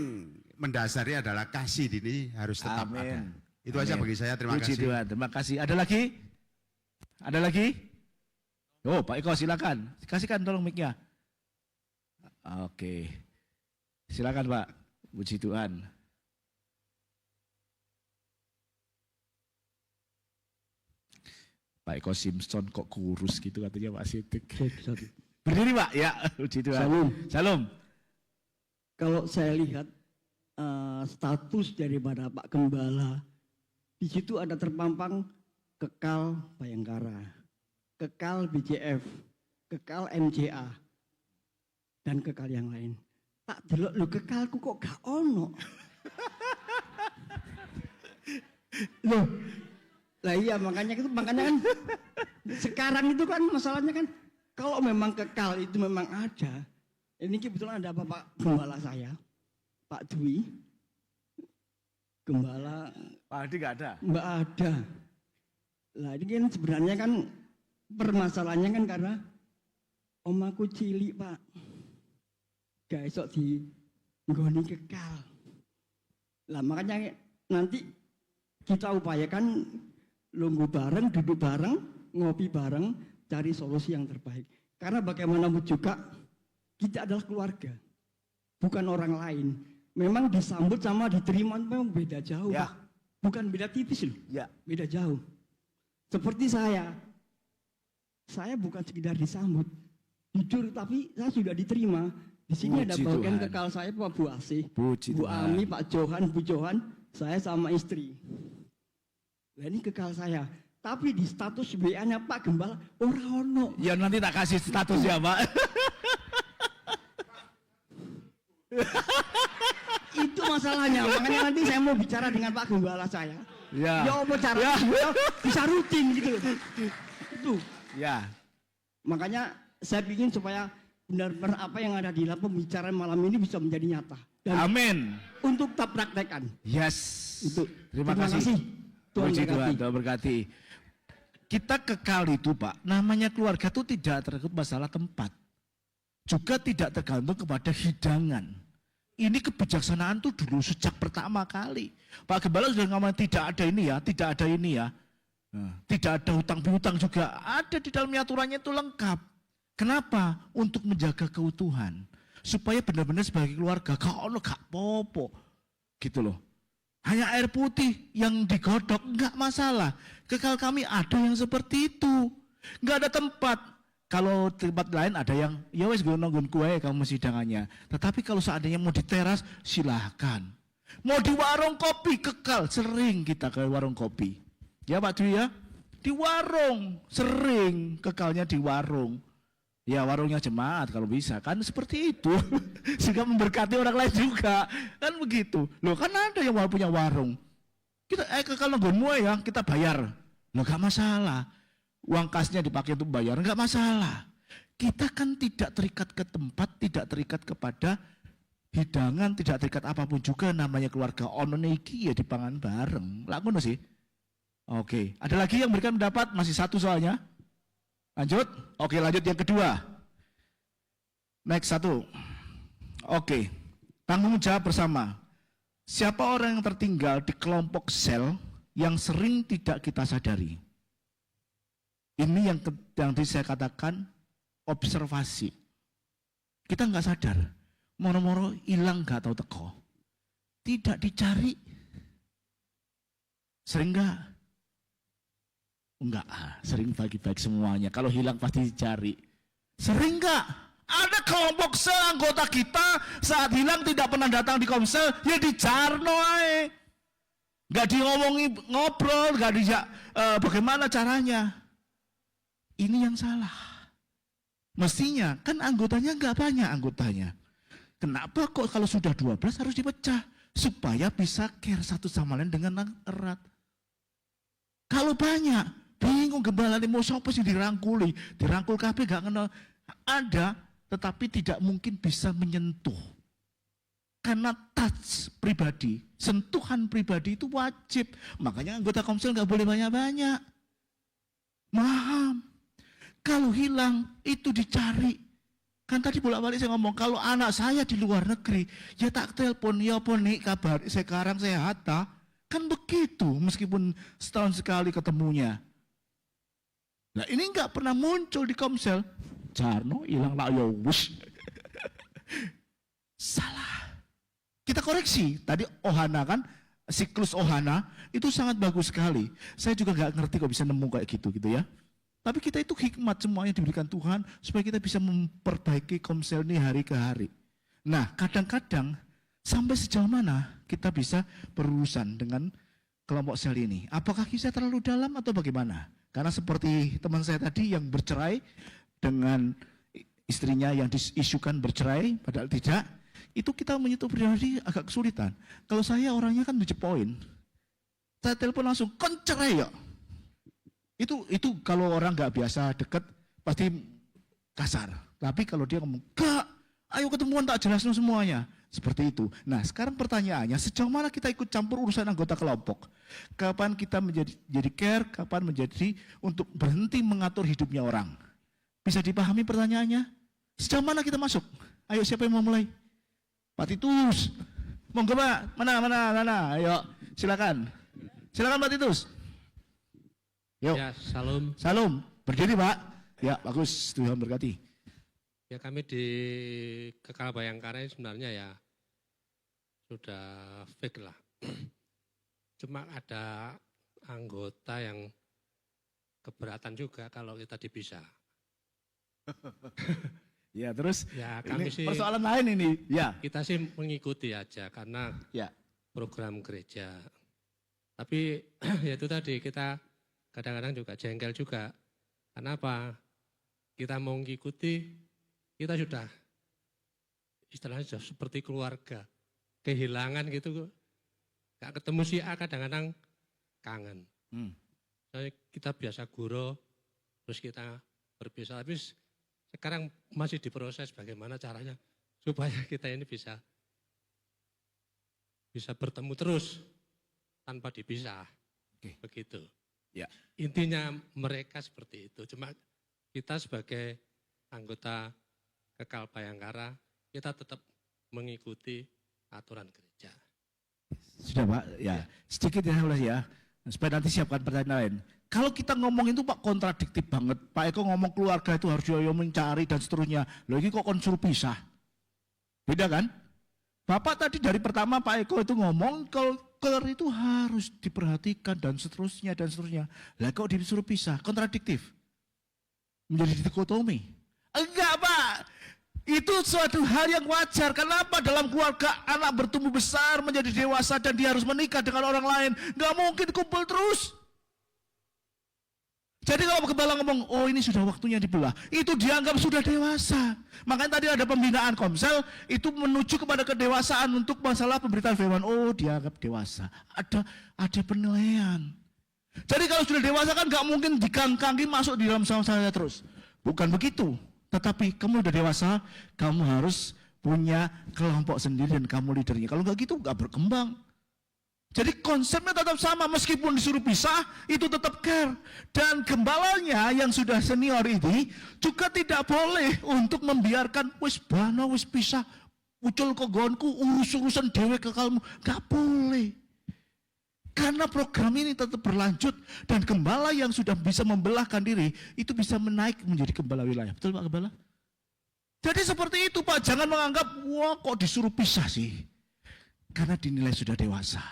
mendasari adalah kasih ini harus tetap Amin. ada. Itu aja Amin. bagi saya. Terima Puji kasih. Tuhan. Terima kasih. Ada lagi? Ada lagi? Oh Pak Eko silakan. Kasihkan tolong mic-nya. Oke. Silakan Pak. Puji Tuhan. Pak Eko Simpson kok kurus gitu katanya Pak Sidik. Berdiri Pak, ya. Puji Tuhan. Salam. Salam. Kalau saya lihat status daripada Pak Gembala, di situ ada terpampang Kekal Bayangkara, Kekal BJF, Kekal MJA, dan Kekal yang lain. Tak delok lu Kekalku kok gak ono. Loh, lah iya makanya kan sekarang itu kan masalahnya kan kalau memang Kekal itu memang ada. Ini kebetulan ada Bapak Gembala saya, Pak Dwi, Gembala. Pak Adi nggak ada. Mbak ada. Lah ini kan sebenarnya kan permasalahannya kan karena omaku cilik Pak. Gak esok di nggoni Kekal. Lah makanya nanti kita upayakan lungguh bareng, duduk bareng, ngopi bareng, cari solusi yang terbaik. Karena bagaimanapun juga kita adalah keluarga, bukan orang lain. Memang disambut sama diterima memang beda jauh, Ya. Pak. Bukan beda tipis loh, Ya. beda jauh. Seperti saya bukan sekedar disambut, jujur tapi saya sudah diterima. Di sini ada Puji bagian Tuhan. Kekal saya Pak Bu Asih, Puji Bu Tuhan. Ami, Pak Johan, Bu Johan, saya sama istri. Nah, ini Kekal saya. Tapi di status WA-nya Pak Gembala, ora ono. Ya nanti tak kasih status ya Pak. Itu masalahnya. Makanya nanti saya mau bicara dengan Pak Gembala saya. Ya. Ya apa cara Ya. bisa rutin gitu loh. Itu. Ya. Makanya saya ingin supaya benar-benar apa yang ada di dalam pembicaraan malam ini bisa menjadi nyata. Dan Amin. untuk tetap praktekkan. Yes. Itu. Terima kasih. Tuhan Puji Tuhan, berkati. Tuhan berkati. Kita kekal itu Pak, namanya keluarga itu tidak terkait masalah tempat. Juga tidak tergantung kepada hidangan. Ini kebijaksanaan tuh dulu sejak pertama kali. Pak Gembala sudah ngomong tidak ada ini ya, tidak ada ini ya. Tidak ada hutang piutang juga, ada di dalamnya aturannya itu lengkap. Kenapa? Untuk menjaga keutuhan. Supaya benar-benar sebagai keluarga, gak popo. Gitu loh. Hanya air putih yang digodok, enggak masalah. Kekal kami ada yang seperti itu. Enggak ada tempat. Kalau tempat lain ada yang, ya wes gue nungguin kue kamu sidangannya. Tetapi kalau seandainya mau di teras, silahkan. Mau di warung kopi, kekal. Sering kita ke warung kopi. Ya Pak Dwi ya, di warung, sering kekalnya di warung. Ya warungnya jemaat kalau bisa, kan seperti itu. Sehingga memberkati orang lain juga, kan begitu. Loh kan ada yang punya warung. Kita kekal nungguinmu ya, kita bayar. Loh gak masalah. Uang kasnya dipakai untuk bayar, gak masalah. Kita kan tidak terikat ke tempat, tidak terikat kepada hidangan, tidak terikat apapun juga namanya keluarga. Ono iki ya dipangan bareng. Lah ngono sih. Oke, ada lagi yang memberikan pendapat? Masih satu soalnya. Lanjut? Oke, lanjut yang kedua. Next satu. Oke, tanggung jawab bersama. Siapa orang yang tertinggal di kelompok sel yang sering tidak kita sadari? Ini yang tadi saya katakan observasi. Kita nggak sadar, moro-moro hilang nggak tahu teko. Tidak dicari. Sering nggak? Enggak, sering bagi-bagi semuanya. Kalau hilang pasti dicari. Sering enggak? Ada kelompok sel anggota kita saat hilang tidak pernah datang di komsel, ya dijarno ae. Enggak diomongin ngobrol, enggak dijak bagaimana caranya. Ini yang salah. Mestinya kan anggotanya enggak banyak anggotanya. Kenapa kok kalau sudah 12 harus dipecah? Supaya bisa care satu sama lain dengan erat. Kalau banyak, bingung gembala mau siapa sih dirangkuli, dirangkul kabeh gak kenal. Ada, tetapi tidak mungkin bisa menyentuh. Karena touch pribadi, sentuhan pribadi itu wajib. Makanya anggota komsel gak boleh banyak-banyak. Paham? Kalau hilang, itu dicari. Kan tadi bolak-balik saya ngomong, kalau anak saya di luar negeri, ya tak telepon, ya apa nih kabar, sekarang sehat tak? Kan begitu, meskipun setahun sekali ketemunya. Nah ini enggak pernah muncul di komsel. Jarno hilang lah ya wus. Salah. Kita koreksi. Tadi Ohana kan, siklus Ohana itu sangat bagus sekali. Saya juga enggak ngerti kok bisa nemu kayak gitu ya. Tapi kita itu hikmat semuanya diberikan Tuhan supaya kita bisa memperbaiki komsel ini hari ke hari. Nah kadang-kadang sampai sejauh mana kita bisa berurusan dengan kelompok sel ini. Apakah kisah terlalu dalam atau bagaimana? Karena seperti teman saya tadi yang bercerai dengan istrinya yang diisukan bercerai, padahal tidak, itu kita menyentuh pribadi agak kesulitan. Kalau saya orangnya kan poin. Saya telepon langsung, kon cerai ya. Itu kalau orang nggak biasa deket pasti kasar. Tapi kalau dia ngomong, "Kak, ayo ketemuan tak jelasno semuanya." Seperti itu. Nah sekarang pertanyaannya, sejauh mana kita ikut campur urusan anggota kelompok? Kapan kita menjadi care, kapan menjadi untuk berhenti mengatur hidupnya orang? Bisa dipahami pertanyaannya? Sejauh mana kita masuk? Ayo siapa yang mau mulai? Pak Titus. Monggo Pak, mana? Ayo silakan. Silakan Pak Titus. Yuk. Ya, salam. Salam. Berdiri Pak. Ya bagus, Tuhan berkati. Ya kami di Kekal Bayangkara ini sebenarnya ya sudah fix lah. Cuma ada anggota yang keberatan juga kalau kita dipisah. Ya terus Ya kami ini sih persoalan lain ini. Ya. kita sih mengikuti aja karena Ya. program gereja. Tapi ya itu tadi kita kadang-kadang juga jengkel juga. Kenapa? Kita mau mengikuti, kita sudah istilahnya sudah seperti keluarga. Kehilangan gitu, gak ketemu si A kadang-kadang kangen. Kita biasa guru, terus kita berpisah. Tapi sekarang masih diproses bagaimana caranya supaya kita ini bisa bertemu terus tanpa dipisah. Oke. Begitu. Ya. Intinya mereka seperti itu. Cuma kita sebagai anggota Kekal Bayangkara, kita tetap mengikuti aturan gereja. Sudah Pak, ya. Sedikit ya, ya. Supaya nanti siapkan pertanyaan lain. Kalau kita ngomong itu Pak kontradiktif banget. Pak Eko ngomong keluarga itu harus yo mencari dan seterusnya. Loh ini kok suruh pisah. Beda kan? Bapak tadi dari pertama Pak Eko itu ngomong culture itu harus diperhatikan dan seterusnya dan seterusnya. Lah kok disuruh pisah? Kontradiktif. Menjadi dikotomi. Enggak Pak. Itu suatu hal yang wajar. Kenapa dalam keluarga anak bertumbuh besar menjadi dewasa dan dia harus menikah dengan orang lain? Enggak mungkin kumpul terus. Jadi kalau gembala ngomong, oh ini sudah waktunya dibelah, itu dianggap sudah dewasa. Makanya tadi ada pembinaan Komsel, itu menuju kepada kedewasaan untuk masalah pemberitaan firman. Oh dianggap dewasa, ada penilaian. Jadi kalau sudah dewasa kan nggak mungkin dikangkangi masuk di dalam sama saya terus. Bukan begitu, tetapi kamu udah dewasa, kamu harus punya kelompok sendiri dan kamu leadernya. Kalau nggak gitu nggak berkembang. Jadi konsepnya tetap sama, meskipun disuruh pisah, itu tetap care. Dan gembalanya yang sudah senior ini juga tidak boleh untuk membiarkan, wis bano, wis pisah, ucul kogonku, urus-urusan dewe ke kalmu. Gak boleh. Karena program ini tetap berlanjut, dan gembala yang sudah bisa membelahkan diri, itu bisa menaik menjadi gembala wilayah. Betul Pak Gembala? Jadi seperti itu Pak, jangan menganggap, wah kok disuruh pisah sih. Karena dinilai sudah dewasa.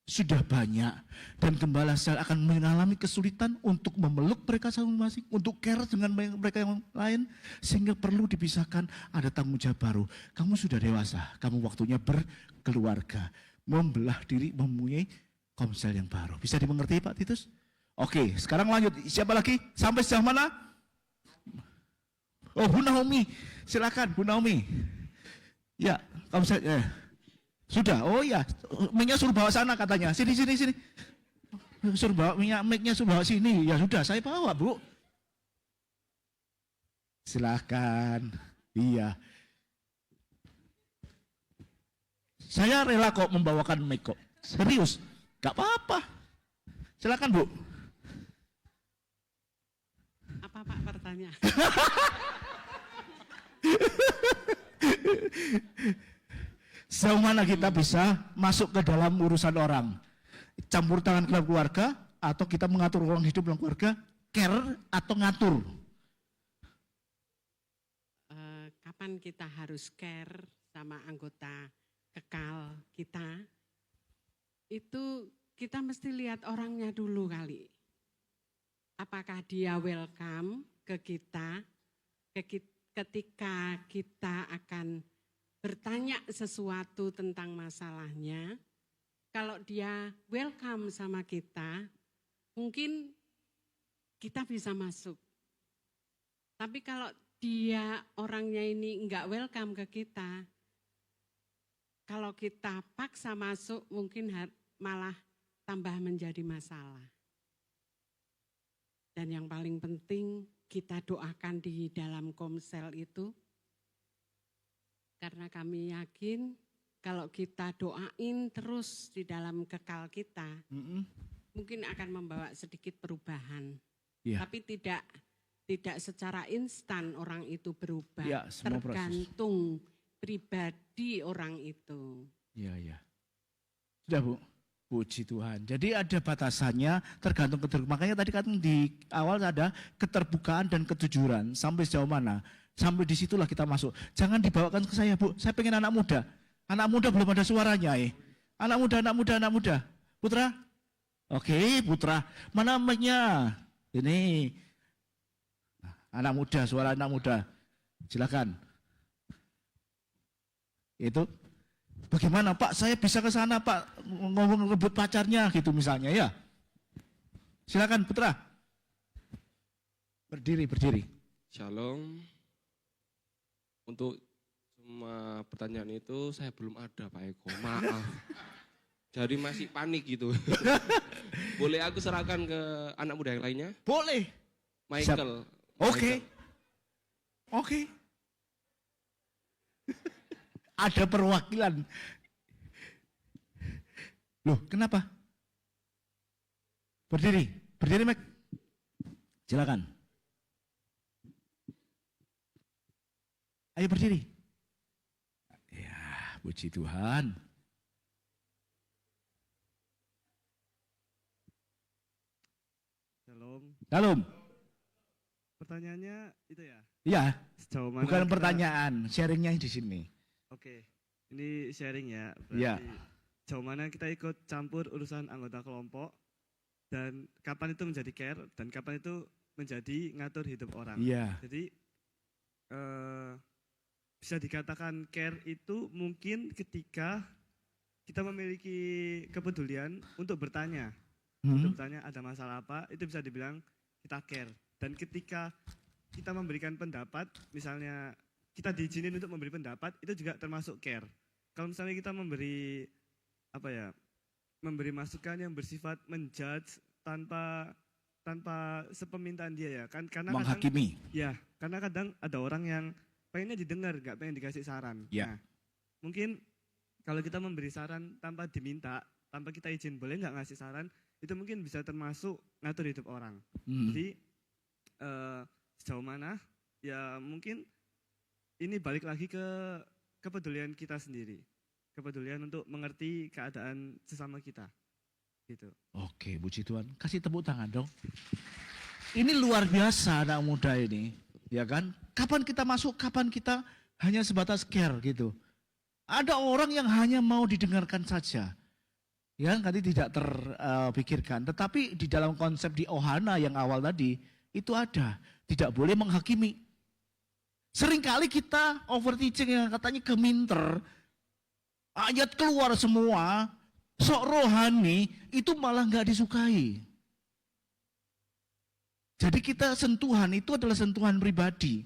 Sudah banyak dan gembala sel akan mengalami kesulitan untuk memeluk mereka masing-masing, untuk care dengan mereka yang lain, sehingga perlu dipisahkan, ada tanggung jawab baru. Kamu sudah dewasa, kamu waktunya berkeluarga, membelah diri, mempunyai komsel yang baru. Bisa dimengerti Pak Titus? Oke, sekarang lanjut. Siapa lagi? Sampai sejauh mana? Oh, Bu Naomi, silakan Bu Naomi. Ya, komsel. Sudah, oh ya, mic-nya suruh bawa sana katanya. Sini. Suruh bawa mic-nya suruh bawa sini. Ya sudah, saya bawa Bu. Silakan. Iya. Saya rela kok membawakan mic kok. Serius, gak apa-apa. Silakan Bu. Apa Pak pertanyaan? Sejauh mana kita bisa masuk ke dalam urusan orang? Campur tangan dalam keluarga, atau kita mengatur orang hidup dalam keluarga, care atau ngatur? Kapan kita harus care sama anggota kekal kita? Itu kita mesti lihat orangnya dulu kali. Apakah dia welcome ke kita ketika kita akan bertanya sesuatu tentang masalahnya. Kalau dia welcome sama kita, mungkin kita bisa masuk. Tapi kalau dia orangnya ini enggak welcome ke kita, kalau kita paksa masuk mungkin malah tambah menjadi masalah. Dan yang paling penting kita doakan di dalam komsel itu, karena kami yakin kalau kita doain terus di dalam kekal kita, mungkin akan membawa sedikit perubahan. Ya. Tapi tidak secara instan orang itu berubah. Ya, semua tergantung pribadi orang itu. Ya. Sudah Bu, puji Tuhan. Jadi ada batasannya, tergantung makanya tadi kan di awal ada keterbukaan dan kejujuran. Sampai sejauh mana? Sampai disitulah kita masuk. Jangan dibawakan ke saya Bu, saya pengen anak muda. Anak muda belum ada suaranya Anak muda. Putra? Oke, Putra. Mana mic-nya? Ini. Anak muda, suara anak muda. Silakan. Itu. Bagaimana Pak, saya bisa ke sana Pak, ngomong rebut pacarnya gitu misalnya ya. Silakan Putra. Berdiri. Shalom. Untuk semua pertanyaan itu saya belum ada Pak Eko, maaf. Jadi masih panik gitu. Boleh aku serahkan ke anak muda yang lainnya? Boleh. Michael. Oke. Ada perwakilan. Loh, kenapa? Berdiri, Mike. Silakan. Ayo berdiri. Ya, puji Tuhan. Shalom. Shalom. Pertanyaannya itu ya, Iya, sejauh mana bukan kita- pertanyaan, sharingnya di sini. Oke, ini sharing ya. Iya. Berarti sejauh mana kita ikut campur urusan anggota kelompok dan kapan itu menjadi care dan kapan itu menjadi ngatur hidup orang. Iya. Jadi bisa dikatakan care itu mungkin ketika kita memiliki kepedulian untuk bertanya. Untuk bertanya ada masalah apa, itu bisa dibilang kita care. Dan ketika kita memberikan pendapat, misalnya kita diizinin untuk memberi pendapat, itu juga termasuk care. Kalau misalnya kita memberi apa ya, memberi masukan yang bersifat menjudge tanpa sepemintaan dia ya kan, karena kadang, Menghakimi. ya karena kadang ada orang yang pengennya didengar, nggak pengen dikasih saran. Ya. Nah, mungkin kalau kita memberi saran tanpa diminta, tanpa kita izin boleh nggak ngasih saran, itu mungkin bisa termasuk ngatur hidup orang. Jadi sejauh mana ya mungkin ini balik lagi ke kepedulian kita sendiri, kepedulian untuk mengerti keadaan sesama kita gitu. Oke, puji Tuhan. Kasih tepuk tangan dong. Ini luar biasa anak muda ini, ya kan? Kapan kita masuk, kapan kita hanya sebatas care gitu. Ada orang yang hanya mau didengarkan saja. Ya, nanti tidak terpikirkan. Tetapi di dalam konsep di Ohana yang awal tadi, itu ada. Tidak boleh menghakimi. Seringkali kita overteaching yang katanya keminter, ayat keluar semua, sok rohani, itu malah nggak disukai. Jadi kita sentuhan itu adalah sentuhan pribadi.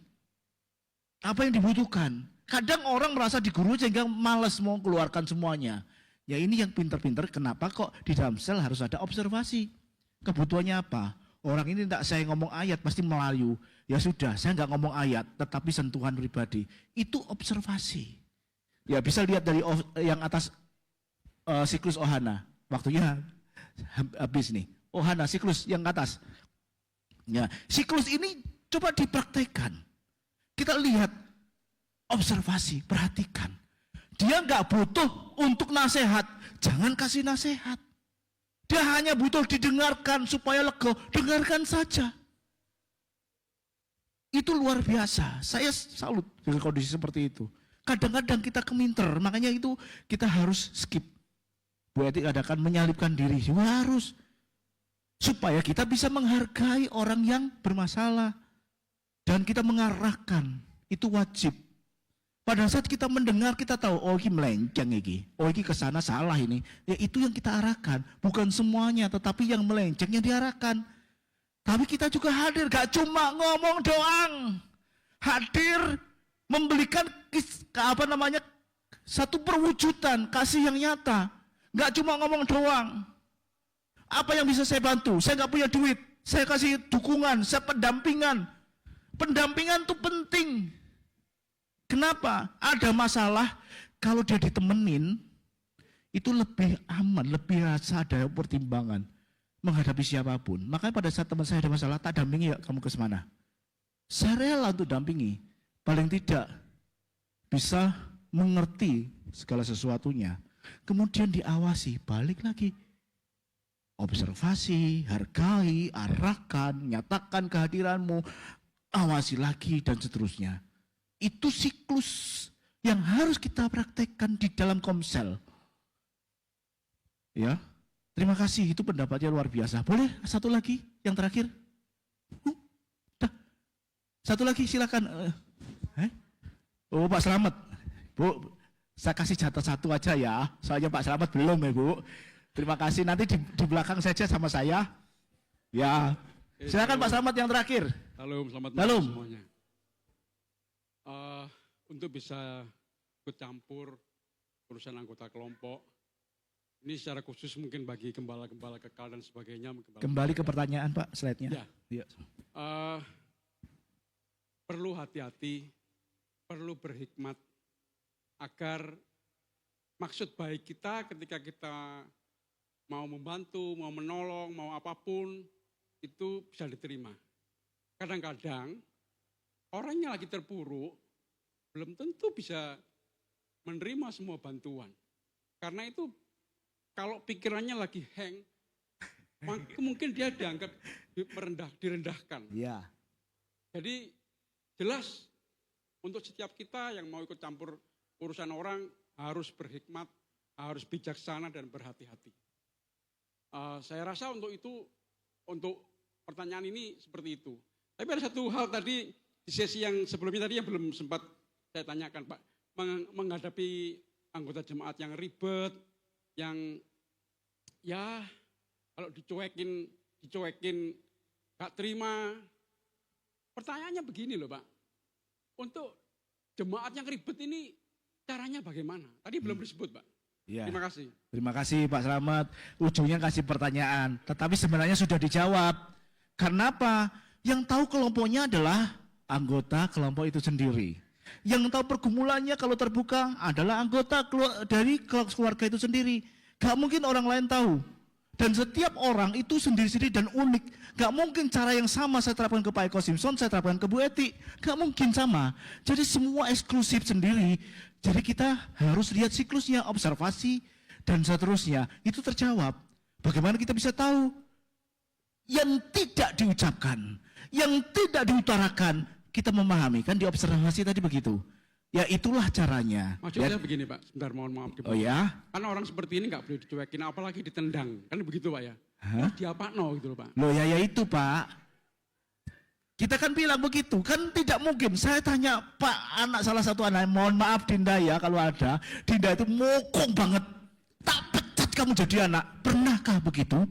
Apa yang dibutuhkan? Kadang orang merasa digurui sehingga malas mau keluarkan semuanya. Ya ini yang pinter-pinter, kenapa kok di dalam sel harus ada observasi. Kebutuhannya apa? Orang ini tidak saya ngomong ayat pasti Melayu. Ya sudah, saya nggak ngomong ayat, tetapi sentuhan pribadi. Itu observasi. Ya bisa lihat dari yang atas siklus Ohana. Waktunya habis nih. Ohana, siklus yang atas. Ya, siklus ini coba dipraktekkan. Kita lihat, observasi, perhatikan. Dia nggak butuh untuk nasihat, jangan kasih nasihat. Dia hanya butuh didengarkan supaya lega, dengarkan saja. Itu luar biasa, saya salut dengan kondisi seperti itu. Kadang-kadang kita keminter, makanya itu kita harus skip. Bu Eti katakan menyalipkan diri, harus. Supaya kita bisa menghargai orang yang bermasalah. Dan kita mengarahkan, itu wajib. Pada saat kita mendengar, kita tahu, oh ini melenceng ini. Oh ini kesana salah ini. Ya itu yang kita arahkan. Bukan semuanya, tetapi yang melenceng yang diarahkan. Tapi kita juga hadir, gak cuma ngomong doang. Hadir, memberikan satu perwujudan, kasih yang nyata. Gak cuma ngomong doang. Apa yang bisa saya bantu? Saya gak punya duit. Saya kasih dukungan, saya pendampingan. Pendampingan itu penting. Kenapa? Ada masalah, kalau dia ditemenin, itu lebih aman, lebih rasa ada pertimbangan menghadapi siapapun. Makanya pada saat teman saya ada masalah, tak dampingi ya kamu ke mana. Saya rela untuk dampingi. Paling tidak bisa mengerti segala sesuatunya. Kemudian diawasi, balik lagi. Observasi, hargai, arahkan, nyatakan kehadiranmu, awasi lagi dan seterusnya. Itu siklus yang harus kita praktekkan di dalam komsel. Ya, terima kasih, itu pendapatnya luar biasa. Boleh satu lagi, yang terakhir? Satu lagi silakan. Oh Pak Slamet, Bu, saya kasih jatah satu aja ya, soalnya Pak Slamet belum ya Bu. Terima kasih, nanti di belakang saja sama saya. Ya, silakan Pak Slamet yang terakhir. Halo, selamat Halo. malam semuanya. Untuk bisa ikut campur urusan anggota kelompok, ini secara khusus mungkin bagi gembala-gembala kekal dan sebagainya. Kembali ke pertanyaan Pak, slide-nya. Ya. Perlu hati-hati, perlu berhikmat agar maksud baik kita ketika kita mau membantu, mau menolong, mau apapun, itu bisa diterima. Kadang-kadang orangnya lagi terpuruk, belum tentu bisa menerima semua bantuan. Karena itu kalau pikirannya lagi hang, mungkin dia direndahkan. Ya. Jadi jelas untuk setiap kita yang mau ikut campur urusan orang harus berhikmat, harus bijaksana dan berhati-hati. Saya rasa untuk itu, untuk pertanyaan ini seperti itu. Tapi ada satu hal tadi di sesi yang sebelumnya tadi yang belum sempat saya tanyakan, Pak. Menghadapi anggota jemaat yang ribet, yang ya kalau dicuekin gak terima. Pertanyaannya begini loh Pak, untuk jemaat yang ribet ini caranya bagaimana? Tadi belum disebut Pak. Ya. Terima kasih. Terima kasih Pak Slamet. Ujungnya kasih pertanyaan, tetapi sebenarnya sudah dijawab. Karena apa? Yang tahu kelompoknya adalah anggota kelompok itu sendiri. Yang tahu pergumulannya kalau terbuka adalah anggota dari keluarga itu sendiri. Gak mungkin orang lain tahu. Dan setiap orang itu sendiri-sendiri dan unik. Gak mungkin cara yang sama saya terapkan ke Pak Eko Simpson, saya terapkan ke Bu Eti. Gak mungkin sama. Jadi semua eksklusif sendiri. Jadi kita harus lihat siklusnya, observasi, dan seterusnya. Itu terjawab. Bagaimana kita bisa tahu? Yang tidak diucapkan, yang tidak diutarakan, kita memahami. Kan di observasi tadi begitu. Ya itulah caranya. Maksudnya begini Pak, sebentar mohon maaf. Oh ya? Karena orang seperti ini nggak boleh dicuekin, apalagi ditendang. Kan begitu Pak ya? Hah? Diapakno gitu loh Pak. Loh ya itu Pak. Kita kan bilang begitu, kan tidak mungkin. Saya tanya Pak, anak salah satu anak, mohon maaf Dinda ya kalau ada. Dinda itu mokong banget. Tak pecat kamu jadi anak. Pernahkah begitu?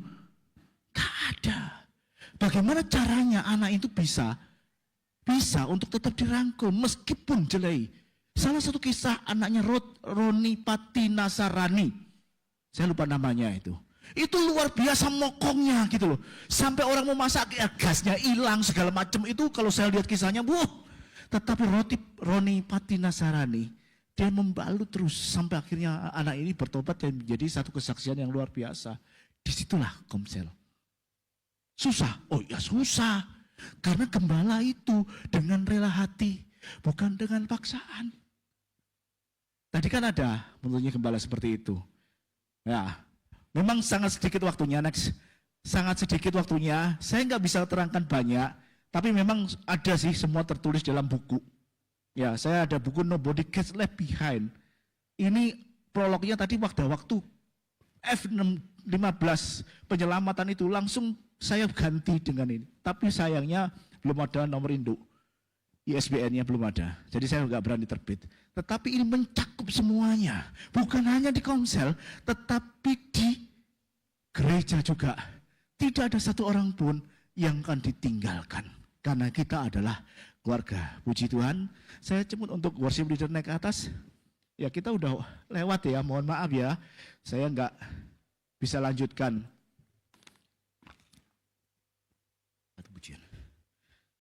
Gak ada. Bagaimana caranya anak itu bisa untuk tetap dirangkul meskipun jelek. Salah satu kisah anaknya Roni Patinasarani. Saya lupa namanya itu. Itu luar biasa mokongnya gitu loh. Sampai orang mau masak gasnya hilang segala macam itu kalau saya lihat kisahnya, Tetapi Roni Patinasarani dia membalut terus sampai akhirnya anak ini bertobat dan menjadi satu kesaksian yang luar biasa. Disitulah Komsel. Susah. Oh ya susah. Karena gembala itu dengan rela hati, bukan dengan paksaan. Tadi kan ada menurutnya gembala seperti itu. Ya, memang sangat sedikit waktunya, next. Sangat sedikit waktunya, saya nggak bisa terangkan banyak, tapi memang ada sih semua tertulis dalam buku. Ya, saya ada buku Nobody Gets Left Behind. Ini prolognya tadi waktu F15 penyelamatan itu langsung saya ganti dengan ini. Tapi sayangnya belum ada nomor induk. ISBN-nya belum ada. Jadi saya nggak berani terbit. Tetapi ini mencakup semuanya. Bukan hanya di Komsel, tetapi di gereja juga. Tidak ada satu orang pun yang akan ditinggalkan. Karena kita adalah keluarga. Puji Tuhan. Saya cemut untuk worship leader naik ke atas. Ya kita udah lewat ya, mohon maaf ya. Saya nggak bisa lanjutkan.